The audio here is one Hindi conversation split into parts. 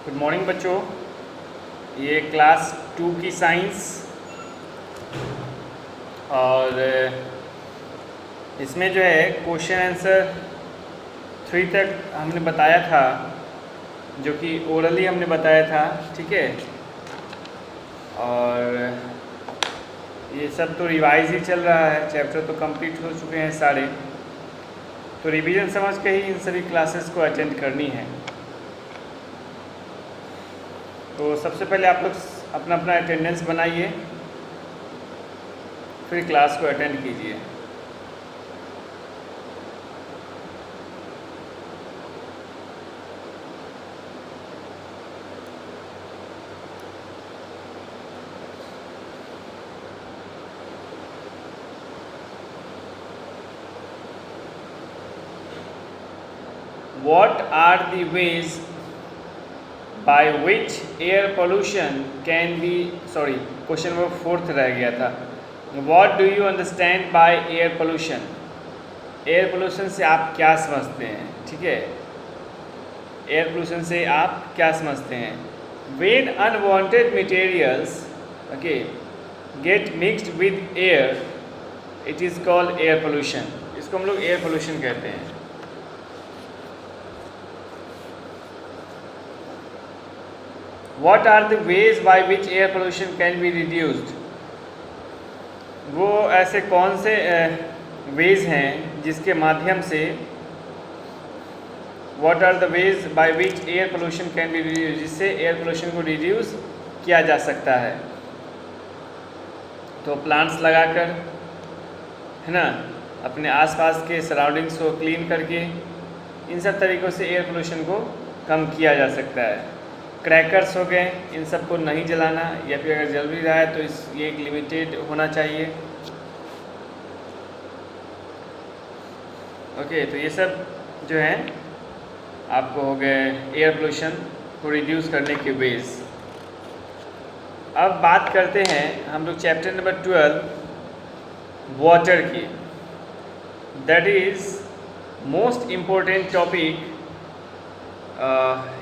गुड मॉर्निंग बच्चों। ये क्लास 2 की साइंस और इसमें जो है क्वेश्चन आंसर 3 तक हमने बताया था, जो कि ओरली हमने बताया था, ठीक है। और ये सब तो रिवाइज ही चल रहा है, चैप्टर तो कंप्लीट हो चुके हैं सारे, तो रिवीजन समझ के ही इन सभी क्लासेस को अटेंड करनी है। तो सबसे पहले आप लोग अपना अपना अटेंडेंस बनाइए, फिर क्लास को अटेंड कीजिए। What are the ways by which air pollution can be question number 4 रह गया था। What do you understand by air pollution? Air pollution से आप क्या समझते हैं, ठीक है। एयर पोल्यूशन से आप क्या समझते हैं? When unwanted materials get mixed with air, it is called air pollution. इसको हम लोग एयर पोल्यूशन कहते हैं। What are the ways by which air pollution can be reduced? वो ऐसे कौन से वेज हैं जिसके माध्यम से What are the ways by which air pollution can be reduced, जिससे एयर पोल्यूशन को रिड्यूस किया जा सकता है? तो प्लांट्स लगाकर, है ना, अपने आसपास के सराउंडिंग्स को क्लीन करके, इन सब तरीक़ों से एयर पोल्यूशन को कम किया जा सकता है। क्रैकर्स हो गए, इन सब को नहीं जलाना, या फिर अगर जल भी रहा है तो ये एक लिमिटेड होना चाहिए। ओके, तो ये सब जो हैं आपको हो गए एयर पोल्यूशन को रिड्यूस करने के वेज। अब बात करते हैं हम लोग चैप्टर नंबर 12 वाटर की। That is most important topic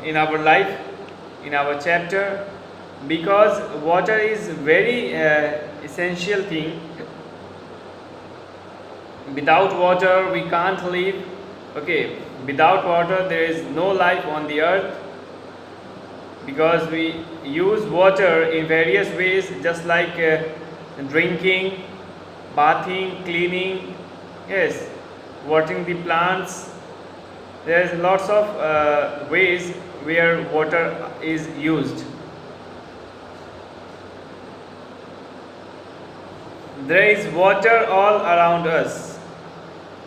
in our life, in our chapter, because water is very essential thing. Without water we can't live. Without water there is no life on the earth, because we use water in various ways, just like drinking, bathing, cleaning, yes, watering the plants. There is lots of ways where water is used. There is water all around us.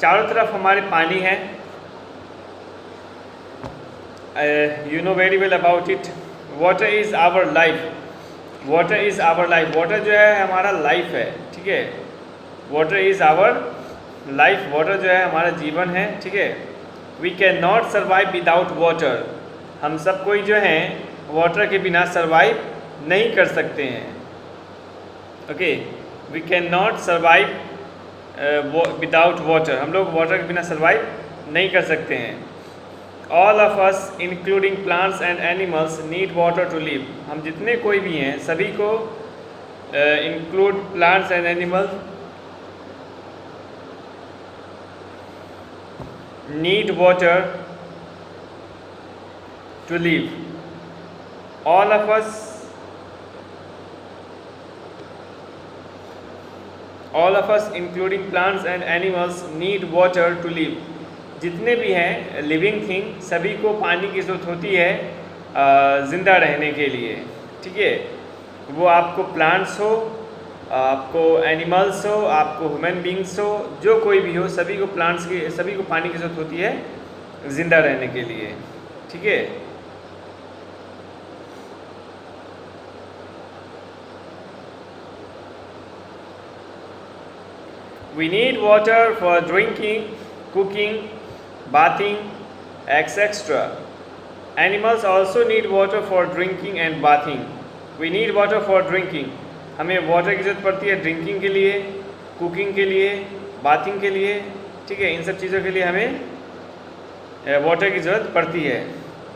चारों तरफ हमारे पानी है। You know very well about it. Water is our life. Water is our life. Water जो है हमारा लाइफ है, ठीक है। Water is our life. Water जो है हमारा जीवन है, ठीक है। We cannot survive without water. हम सब कोई जो हैं वाटर के बिना सरवाइव नहीं कर सकते हैं। We cannot survive without water. हम लोग वाटर के बिना सरवाइव नहीं कर सकते हैं। All of us, including plants and animals, need water to live. हम जितने कोई भी हैं सभी को include plants and animals need water to live. All of us including plants and animals need water to live. जितने भी हैं लिविंग थिंग सभी को पानी की ज़रूरत होती है ज़िंदा रहने के लिए, ठीक है। वो आपको प्लांट्स हो, आपको एनिमल्स हो, आपको ह्यूमन बींग्स हो, जो कोई भी हो, सभी को पानी की ज़रूरत होती है ज़िंदा रहने के लिए, ठीक है। We need water for drinking, cooking, bathing, etc. Animals also need water for drinking and bathing. We need water for drinking. हमें वाटर की ज़रूरत पड़ती है ड्रिंकिंग के लिए, कुकिंग के लिए, बाथिंग के लिए, ठीक है। इन सब चीज़ों के लिए हमें वाटर की ज़रूरत पड़ती है।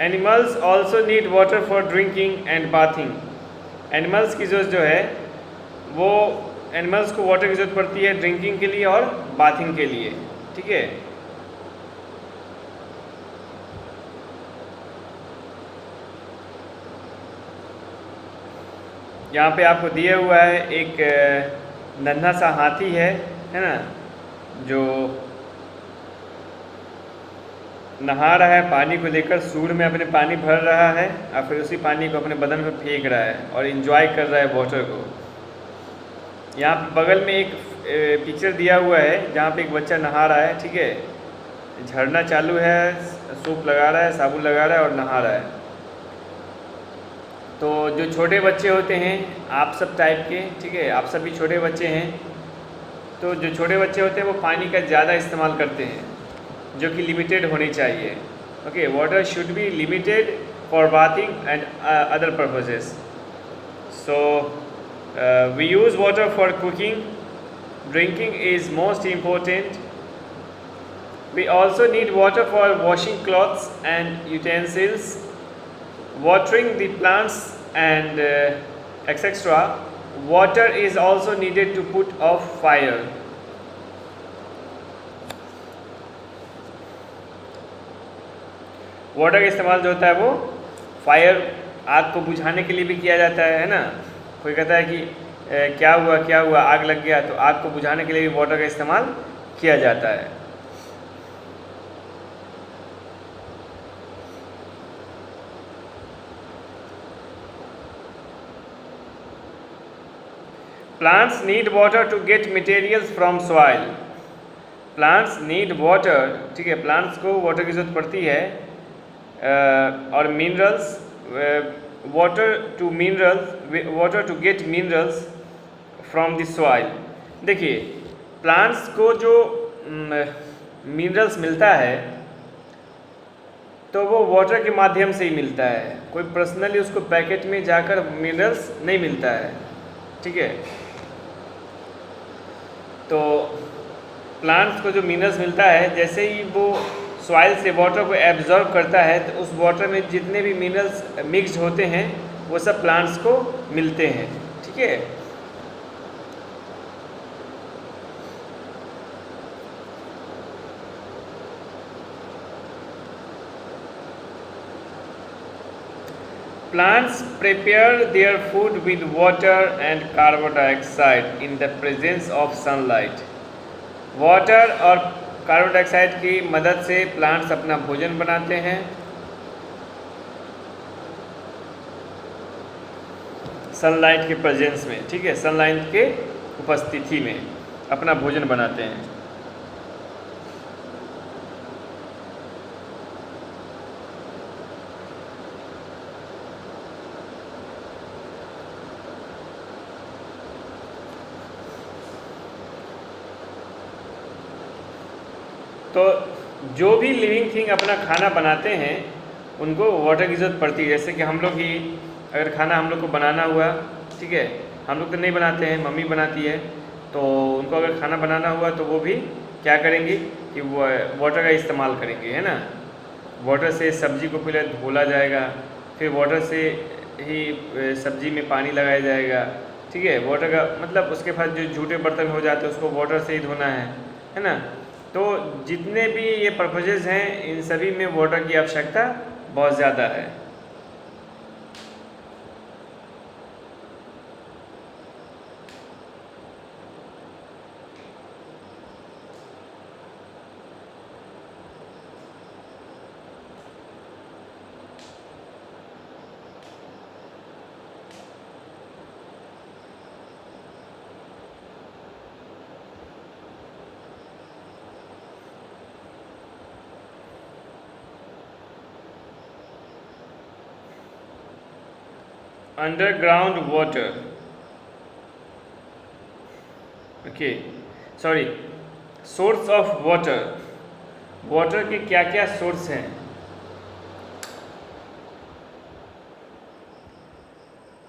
Animals also need water for drinking and bathing. Animals की जो है वो एनिमल्स को वाटर की ज़रूरत पड़ती है ड्रिंकिंग के लिए और बाथिंग के लिए, ठीक है। यहाँ पे आपको दिया हुआ है एक नन्हा सा हाथी है ना, जो नहा रहा है, पानी को लेकर सूर में अपने पानी भर रहा है और फिर उसी पानी को अपने बदन में फेंक रहा है और इन्जॉय कर रहा है वाटर को। यहाँ पे बगल में एक पिक्चर दिया हुआ है जहाँ पे एक बच्चा नहा रहा है, ठीक है। झरना चालू है, सूप लगा रहा है, साबुन लगा रहा है और नहा रहा है। तो जो छोटे बच्चे होते हैं आप सब टाइप के, ठीक है, आप सभी छोटे बच्चे हैं, तो जो छोटे बच्चे होते हैं वो पानी का ज़्यादा इस्तेमाल करते हैं जो कि लिमिटेड होनी चाहिए। Okay, water should be limited for bathing and other purposes. So we use water for cooking, drinking is most important. We also need water for washing clothes and utensils, watering the plants and etc. Water is also needed to put off fire. Water का इस्तेमाल जो होता है वो फायर, आग को बुझाने के लिए भी किया जाता है ना। कोई कहता है कि क्या हुआ आग लग गया, तो आग को बुझाने के लिए भी वाटर का इस्तेमाल किया जाता है। Plants need water to get materials from soil. Plants need water, ठीक है, प्लांट्स को वाटर की ज़रूरत पड़ती है और minerals, water to get minerals from the soil. देखिए, प्लांट्स को जो मिनरल्स मिलता है तो वो वाटर के माध्यम से ही मिलता है, कोई पर्सनली उसको पैकेट में जाकर मिनरल्स नहीं मिलता है, ठीक है। तो प्लांट्स को जो मिनरल्स मिलता है, जैसे ही वो सॉइल से वाटर को एब्जॉर्ब करता है तो उस वाटर में जितने भी मिनरल्स मिक्स्ड होते हैं वो सब प्लांट्स को मिलते हैं, ठीक है। Plants prepare their food with water and carbon dioxide in the presence of sunlight. Water और कार्बन डाइऑक्साइड की मदद से प्लांट्स अपना भोजन बनाते हैं सनलाइट के प्रेजेंस में, ठीक है, सनलाइट के उपस्थिति में अपना भोजन बनाते हैं। तो जो भी लिविंग थिंग अपना खाना बनाते हैं उनको वाटर की ज़रूरत पड़ती है। जैसे कि हम लोग ही अगर खाना हम लोग को बनाना हुआ, ठीक है, हम लोग तो नहीं बनाते हैं, मम्मी बनाती है, तो उनको अगर खाना बनाना हुआ तो वो भी क्या करेंगी कि वो वाटर का इस्तेमाल करेंगे, है ना। वाटर से सब्ज़ी को पहले धोला जाएगा, फिर वाटर से ही सब्ज़ी में पानी लगाया जाएगा, ठीक है। वाटर का मतलब उसके बाद जो झूठे बर्तन हो जाते हैं उसको वाटर से ही धोना है ना। तो जितने भी ये पर्पजेज़ हैं इन सभी में वाटर की आवश्यकता बहुत ज़्यादा है। Underground water, okay, sorry, source of water. Water के क्या क्या सोर्स हैं?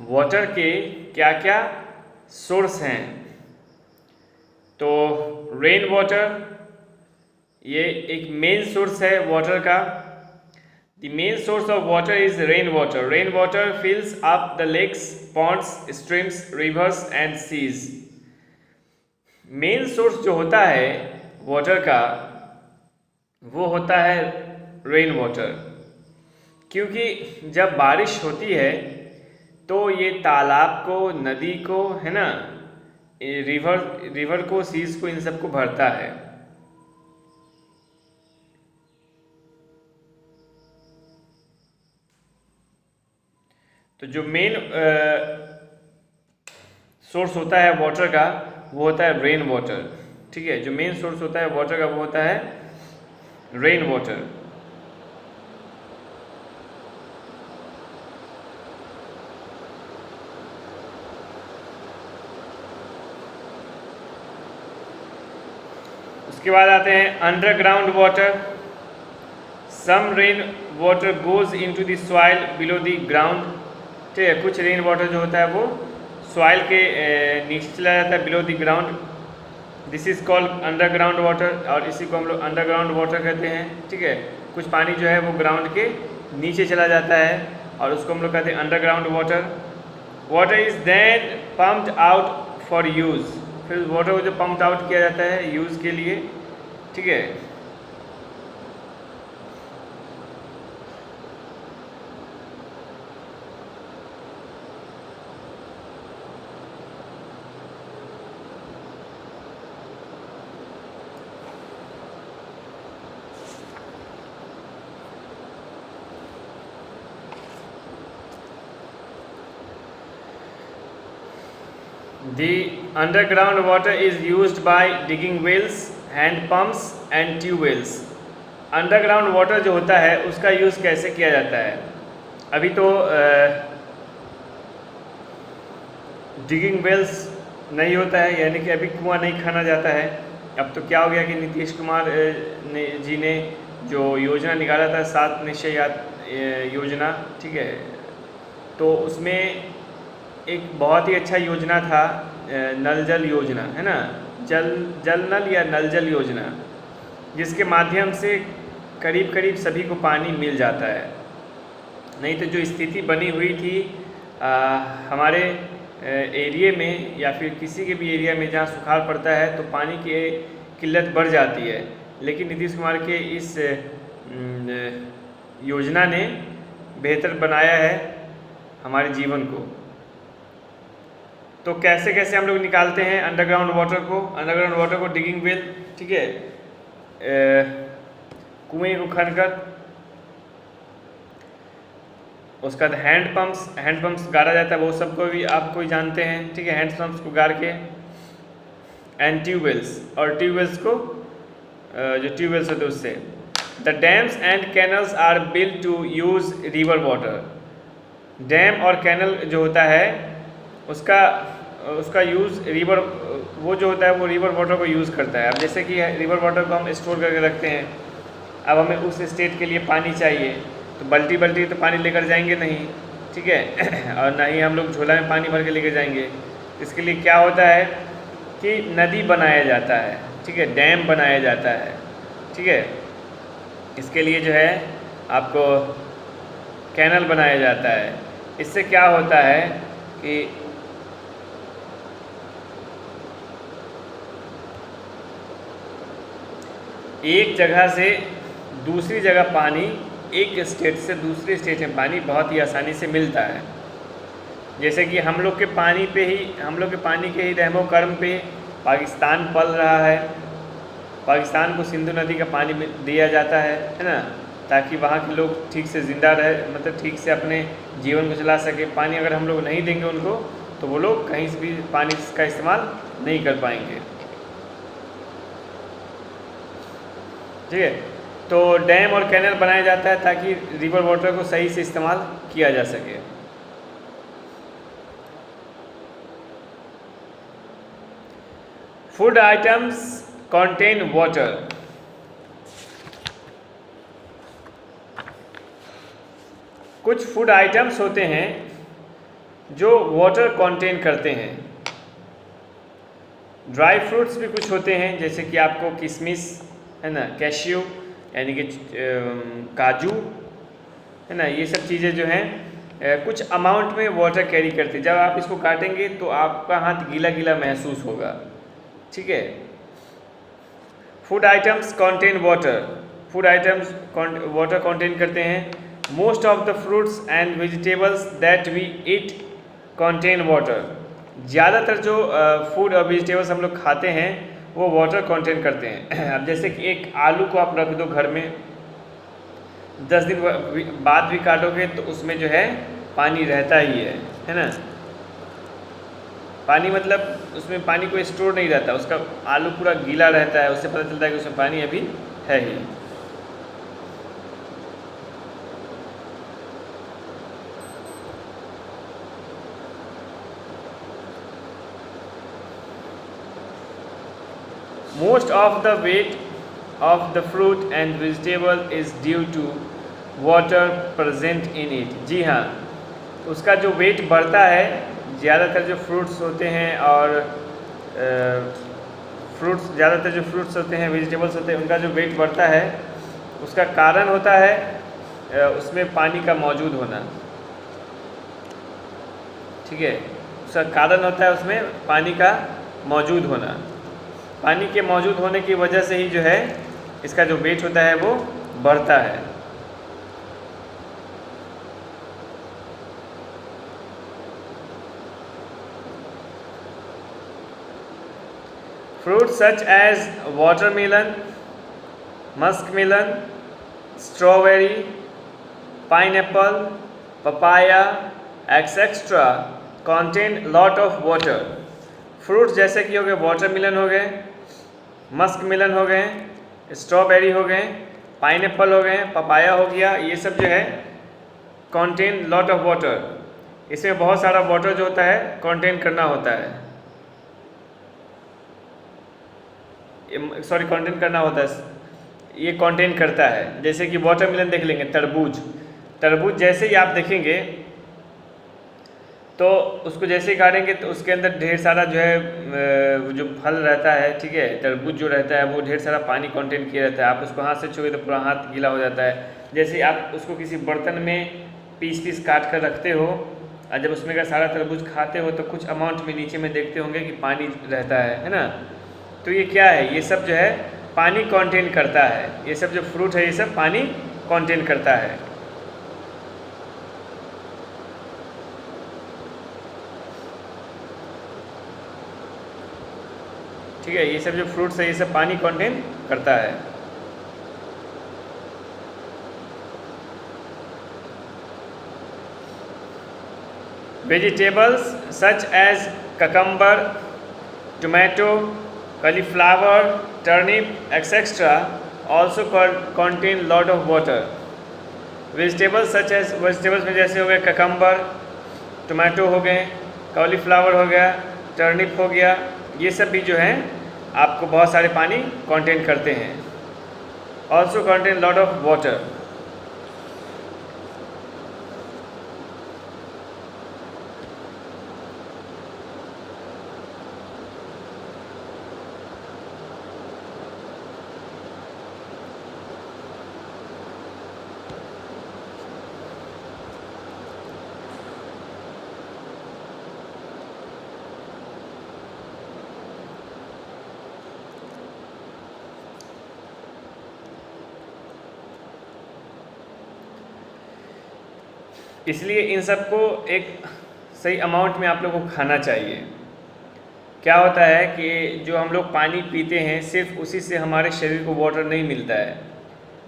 वाटर के क्या क्या सोर्स हैं? तो रेन वाटर ये एक मेन सोर्स है वाटर का। The main source of water is rainwater. Rainwater fills up the lakes, ponds, streams, rivers and seas. Main source जो होता है वाटर का वो होता है रेन वाटर, क्योंकि जब बारिश होती है तो ये तालाब को, नदी को, है ना, रिवर को, सीज को, इन सबको भरता है। तो जो मेन सोर्स होता है वाटर का वो होता है रेन वाटर। ठीक है, जो मेन सोर्स होता है वाटर का वो होता है रेन वाटर। उसके बाद आते हैं underground water. Some rain water goes into the soil below the ground. ठीक है, कुछ रेन वाटर जो होता है वो सॉइल के नीचे चला जाता है, below the ground. This is called underground water, और इसी को हम लोग अंडरग्राउंड वाटर कहते हैं। ठीक है, कुछ पानी जो है वो ग्राउंड के नीचे चला जाता है और उसको हम लोग कहते हैं underground water. Water is then pumped out for use. फिर वाटर को जो पम्प्ड आउट किया जाता है यूज़ के लिए। ठीक है, the underground water is used by digging wells, hand pumps and tube wells. Underground water जो होता है उसका यूज़ कैसे किया जाता है? अभी तो डिगिंग वेल्स नहीं होता है, यानी कि अभी कुआं नहीं खाना जाता है। अब तो क्या हो गया कि नीतीश कुमार जी ने जो योजना निकाला था 7 निश्चय योजना, ठीक है, तो उसमें एक बहुत ही अच्छा योजना था नल जल योजना, है ना, जल नल या नल जल योजना, जिसके माध्यम से करीब करीब सभी को पानी मिल जाता है। नहीं तो जो स्थिति बनी हुई थी हमारे एरिया में या फिर किसी के भी एरिया में जहाँ सुखाड़ पड़ता है तो पानी की किल्लत बढ़ जाती है, लेकिन नीतीश कुमार के इस योजना ने बेहतर बनाया है हमारे जीवन को। तो कैसे कैसे हम लोग निकालते हैं अंडरग्राउंड वाटर को? अंडरग्राउंड वाटर को डिगिंग वेल, ठीक है, कुएं को खनकर, उसका बाद हैंड पंप्स गाड़ा जाता है, वो सबको भी आपको ही जानते हैं। ठीक है, हैंड पंप्स को गाड़ के, एंड ट्यूबवेल्स, और ट्यूबवेल्स को जो ट्यूबवेल्स होते हैं उससे। The dams and canals are built to use river water. Dam और कैनल जो होता है उसका यूज़ रिवर, वो जो होता है वो रिवर वाटर को यूज़ करता है। अब जैसे कि रिवर वाटर को हम स्टोर करके रखते हैं, अब हमें उस स्टेट के लिए पानी चाहिए तो बल्टी तो पानी लेकर जाएंगे नहीं, ठीक है, और ना ही हम लोग झोला में पानी भर के लेकर जाएंगे। इसके लिए क्या होता है कि नदी बनाया जाता है, ठीक है, डैम बनाया जाता है, ठीक है। इसके लिए जो है आपको कैनल बनाया जाता है। इससे क्या होता है कि एक जगह से दूसरी जगह पानी, एक स्टेट से दूसरे स्टेट में पानी बहुत ही आसानी से मिलता है। जैसे कि हम लोग के पानी के ही रहमो कर्म पे पाकिस्तान पल रहा है। पाकिस्तान को सिंधु नदी का पानी दिया जाता है ना, ताकि वहाँ के लोग ठीक से ज़िंदा रहे, मतलब ठीक से अपने जीवन को चला सके। पानी अगर हम लोग नहीं देंगे उनको तो वो लोग कहीं से भी पानी का इस्तेमाल नहीं कर पाएंगे, ठीक है। तो डैम और कैनल बनाया जाता है ताकि रिवर वाटर को सही से इस्तेमाल किया जा सके। Food items contain water. कुछ फूड आइटम्स होते हैं जो वाटर कंटेन करते हैं। ड्राई फ्रूट्स भी कुछ होते हैं, जैसे कि आपको किशमिश, है ना, कैश्यू यानी कि काजू, है ना। ये सब चीज़ें जो हैं कुछ अमाउंट में वाटर कैरी करती है। जब आप इसको काटेंगे तो आपका हाथ गीला गीला महसूस होगा, ठीक है। Food items contain water, food items water contain करते हैं। Most of the fruits and vegetables that we eat contain water, ज़्यादातर जो फूड और वेजिटेबल्स हम लोग खाते हैं वो वाटर कंटेन करते हैं। अब जैसे कि एक आलू को आप रख दो घर में, 10 दिन बाद भी काटोगे तो उसमें जो है पानी रहता ही है ना। पानी मतलब उसमें पानी कोई स्टोर नहीं रहता, उसका आलू पूरा गीला रहता है, उससे पता चलता है कि उसमें पानी अभी है ही। Most of the weight of the fruit and vegetable is due to water present in it. जी हाँ, उसका जो वेट बढ़ता है, ज़्यादातर जो फ्रूट्स होते हैं और ज़्यादातर जो फ्रूट्स होते हैं, वेजिटेबल्स होते हैं, उनका जो वेट बढ़ता है उसका कारण होता है उसमें पानी का मौजूद होना, ठीक है। उसका कारण होता है उसमें पानी का मौजूद होना। पानी के मौजूद होने की वजह से ही जो है इसका जो वेट होता है वो बढ़ता है। Fruits such as watermelon, muskmelon, strawberry, pineapple, papaya, etc. contain lot of water. Fruits जैसे कि हो गए वाटरमेलन हो गए, मस्कमेलन हो गए, स्ट्रॉबेरी हो गए, पाइनएप्पल हो गए, पपाया हो गया, ये सब जो है कंटेन लॉट ऑफ वाटर। इसमें बहुत सारा वाटर जो होता है कंटेन करना होता है, सॉरी कंटेन करना होता है, ये कंटेन करता है। जैसे कि वाटरमेलन देख लेंगे, तरबूज जैसे ही आप देखेंगे तो उसको जैसे ही काटेंगे तो उसके अंदर ढेर सारा जो है जो फल रहता है, ठीक है, तरबूज जो रहता है वो ढेर सारा पानी कंटेन किया रहता है। आप उसको हाथ से छुए तो पूरा हाथ गीला हो जाता है। जैसे आप उसको किसी बर्तन में पीस काट कर रखते हो और जब उसमें का सारा तरबूज खाते हो तो कुछ अमाउंट में नीचे में देखते होंगे कि पानी रहता है ना। तो ये क्या है, ये सब जो है पानी कंटेन करता है। ये सब जो फ्रूट है ये सब पानी कंटेन करता है। ठीक है, ये सब जो फ्रूट्स है ये सब पानी कंटेन करता है। Vegetables such as cucumber, tomato, cauliflower, turnip, etc. also contain lot of water. Vegetables such as vegetables में जैसे हो गए ककम्बर, टोमेटो हो गए, कॉलीफ्लावर हो गया, टर्निप हो गया, ये सब भी जो हैं आपको बहुत सारे पानी कंटेन करते हैं। Also contain lot of water. इसलिए इन सबको एक सही अमाउंट में आप लोगों को खाना चाहिए। क्या होता है कि जो हम लोग पानी पीते हैं सिर्फ उसी से हमारे शरीर को वाटर नहीं मिलता है।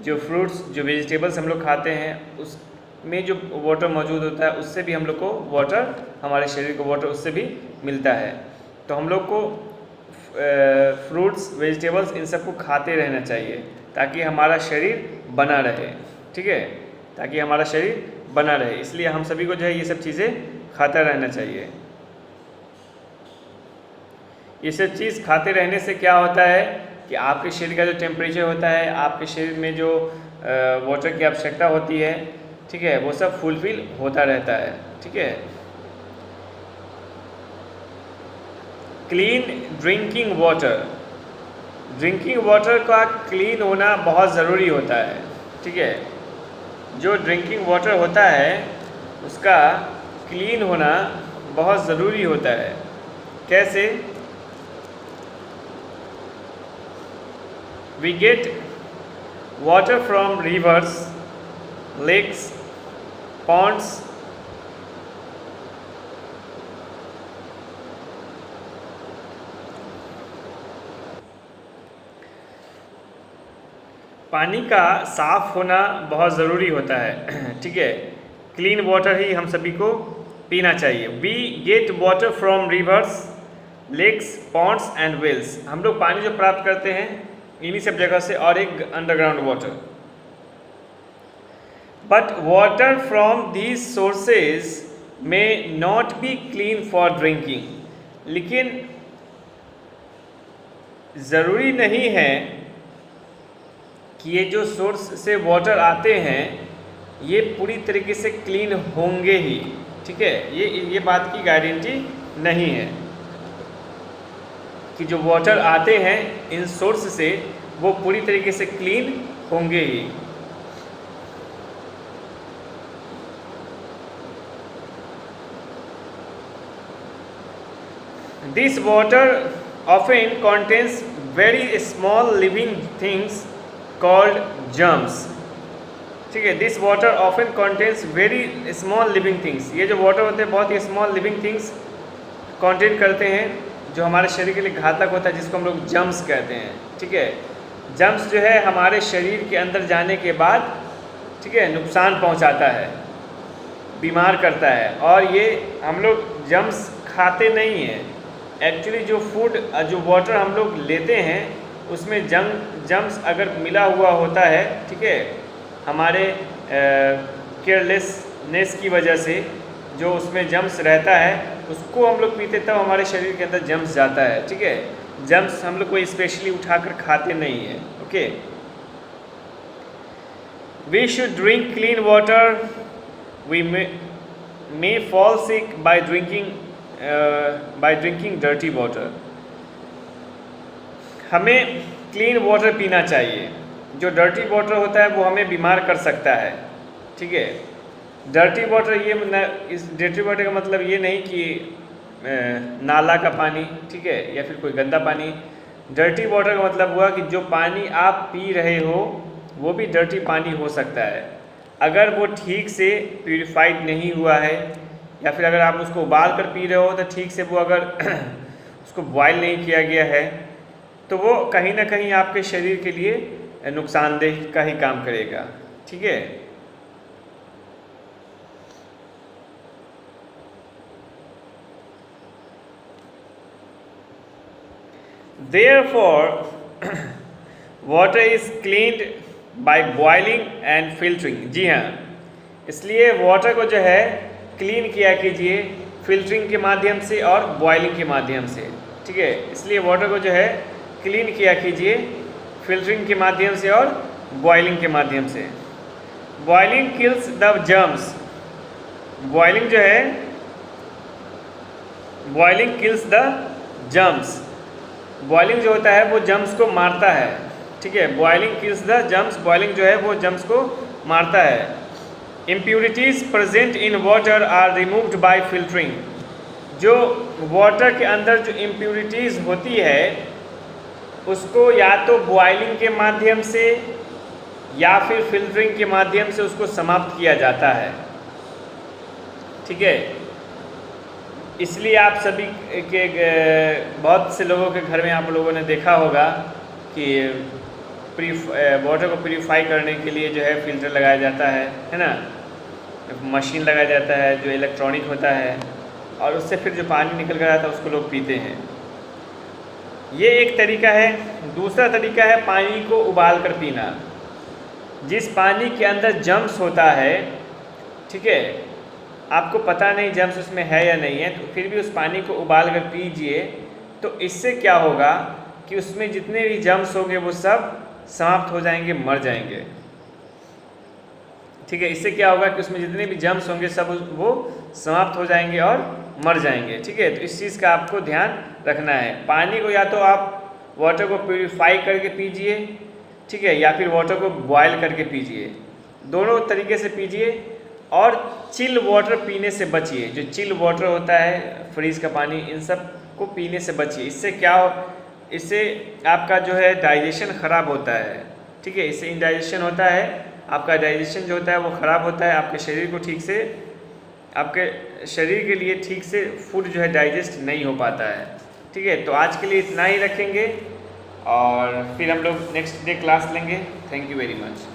जो फ्रूट्स जो वेजिटेबल्स हम लोग खाते हैं उसमें जो वाटर मौजूद होता है उससे भी हम लोग को वाटर, हमारे शरीर को वाटर उससे भी मिलता है। तो हम लोग को फ्रूट्स वेजिटेबल्स इन सबको खाते रहना चाहिए ताकि हमारा शरीर बना रहे, ठीक है, ताकि हमारा शरीर बना रहे। इसलिए हम सभी को जो है ये सब चीज़ें खाता रहना चाहिए। ये सब चीज़ खाते रहने से क्या होता है कि आपके शरीर का जो टेम्परेचर होता है, आपके शरीर में जो वाटर की आवश्यकता होती है, ठीक है, वो सब फुलफिल होता रहता है, ठीक है। Clean drinking water, drinking water का क्लीन होना बहुत ज़रूरी होता है, ठीक है। जो ड्रिंकिंग वाटर होता है उसका क्लीन होना बहुत ज़रूरी होता है। कैसे? We get water from rivers, lakes, ponds, पानी का साफ होना बहुत ज़रूरी होता है। ठीक है, क्लीन वाटर ही हम सभी को पीना चाहिए। We get water from rivers, lakes, ponds and wells. हम लोग पानी जो प्राप्त करते हैं इन्हीं सब जगह से, और एक underground water. But water from these sources may not be clean for drinking. लेकिन ज़रूरी नहीं है कि ये जो सोर्स से वाटर आते हैं ये पूरी तरीके से क्लीन होंगे ही। ठीक है, ये बात की गारंटी नहीं है कि जो वाटर आते हैं इन सोर्स से वो पूरी तरीके से क्लीन होंगे ही। This water often contains very small living things called germs। ठीक है, this water often contains very small living things। ये जो वाटर होते हैं बहुत ही स्मॉल लिविंग थिंग्स कंटेन करते हैं जो हमारे शरीर के लिए घातक होता है, जिसको हम लोग जर्म्स कहते हैं। ठीक है, जर्म्स जो है हमारे शरीर के अंदर जाने के बाद, ठीक है, नुकसान पहुंचाता है, बीमार करता है। और ये हम लोग जर्म्स खाते नहीं हैं। एक्चुअली जो फूड, जो वाटर हम लोग लेते हैं उसमें जर्म्स अगर मिला हुआ होता है, ठीक है, हमारे केयरलेसनेस की वजह से जो उसमें जर्म्स रहता है उसको हम लोग पीते तब हमारे शरीर के अंदर जर्म्स जाता है। ठीक है, जर्म्स हम लोग कोई स्पेशली उठाकर खाते नहीं हैं। Okay, we should drink clean water. We may fall sick by drinking dirty water. हमें क्लीन वाटर पीना चाहिए। जो डर्टी वाटर होता है वो हमें बीमार कर सकता है। ठीक है, डर्टी वाटर इस डर्टी वाटर का मतलब ये नहीं कि नाला का पानी, ठीक है, या फिर कोई गंदा पानी। डर्टी वाटर का मतलब हुआ कि जो पानी आप पी रहे हो वो भी डर्टी पानी हो सकता है अगर वो ठीक से प्यूरिफाइड नहीं हुआ है, या फिर अगर आप उसको उबाल कर पी रहे हो तो ठीक से वो अगर उसको बॉयल नहीं किया गया है तो वो कहीं ना कहीं आपके शरीर के लिए नुकसानदेह का ही काम करेगा। ठीक है, therefore water is cleaned by boiling and filtering। जी हाँ, इसलिए वाटर को जो है क्लीन किया कीजिए फिल्टरिंग के माध्यम से और बॉइलिंग के माध्यम से। ठीक है, इसलिए वाटर को जो है क्लीन किया कीजिए फिल्टरिंग के माध्यम से और बॉइलिंग के माध्यम से। Boiling kills the germs. Boiling जो है, boiling kills the germs. Boiling जो होता है वो जर्म्स को मारता है। ठीक है, boiling kills the germs, boiling जो है वो जर्म्स को मारता है। Impurities present in water are removed by filtering. जो वाटर के अंदर जो इम्प्यूरिटीज़ होती है उसको या तो बॉइलिंग के माध्यम से या फिर फिल्टरिंग के माध्यम से उसको समाप्त किया जाता है। ठीक है, इसलिए आप सभी के बहुत से लोगों के घर में आप लोगों ने देखा होगा कि वाटर को प्यूरिफाई करने के लिए जो है फ़िल्टर लगाया जाता है ना, मशीन लगाया जाता है जो इलेक्ट्रॉनिक होता है, और उससे फिर जो पानी निकल कर आता है उसको लोग पीते हैं। ये एक तरीका है। दूसरा तरीका है पानी को उबाल कर पीना। जिस पानी के अंदर जर्म्स होता है, ठीक है, आपको पता नहीं जर्म्स उसमें है या नहीं है, तो फिर भी उस पानी को उबाल कर पीजिए, तो इससे क्या होगा कि उसमें जितने भी जर्म्स होंगे वो सब समाप्त हो जाएंगे, मर जाएंगे। ठीक है, इससे क्या होगा कि उसमें जितने भी जर्म्स होंगे सब वो समाप्त हो जाएंगे और मर जाएंगे। ठीक है, तो इस चीज़ का आपको ध्यान रखना है। पानी को या तो आप वाटर को प्यूरिफाई करके पीजिए, ठीक है, या फिर वाटर को बॉयल करके पीजिए। दोनों तरीके से पीजिए। और चिल वाटर पीने से बचिए, जो चिल वाटर होता है, फ्रीज का पानी, इन सब को पीने से बचिए। इससे क्या हो, इससे आपका जो है डाइजेशन ख़राब होता है, ठीक है, इससे इंडाइजेशन होता है, आपका डाइजेशन जो होता है वो ख़राब होता है, आपके शरीर को ठीक से, आपके शरीर के लिए ठीक से फूड जो है डाइजेस्ट नहीं हो पाता है, ठीक है। तो आज के लिए इतना ही रखेंगे और फिर हम लोग नेक्स्ट डे क्लास लेंगे। Thank you very much.